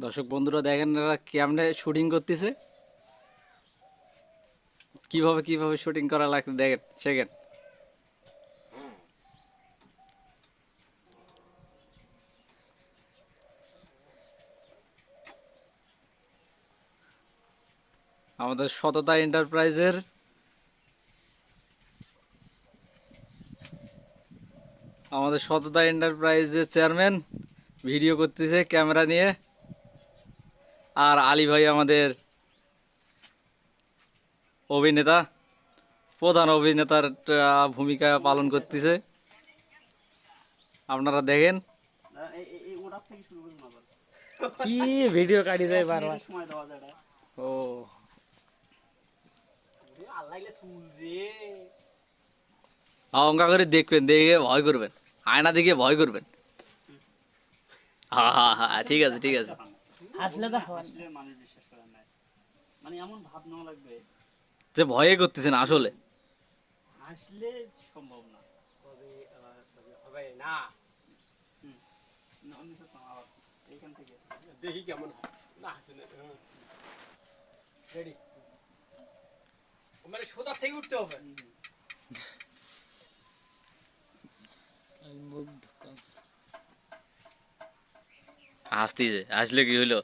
দর্শক বন্ধুরা দেখেন এরা কেমনে শুটিং করতেছে, কিভাবে কিভাবে শুটিং করা লাগছে দেখেন শেখেন। আমাদের সততা এন্টারপ্রাইজের চেয়ারম্যান ভিডিও করতেছে ক্যামেরা নিয়ে, আর আলী ভাই আমাদের অভিনেতা, প্রধান অভিনেতার ভূমিকা পালন করতেছে। আপনারা দেখেন কি ভিডিও কাটি যায় বারবার। ও অঙ্কা করে দেখবেন, দেখে ভয় করবেন, আয়না দেখে ভয় করবেন। হ্যাঁ হ্যাঁ হ্যাঁ, ঠিক আছে ঠিক আছে। আসলে তো হয় না। মানুষ বিশ্বাস করেন না, মানে এমন ভাব নেওয়া লাগবে যে ভয়ে করতেছেন আসলে হাসলে সম্ভব না। হবে না, অন্য সব আবার এইখান থেকে দেখি কেমন হয় না আসলে। রেডি, মানে সোজা থেকে উঠতে হবে। হাসতেছে, হাসলে কি হইলো?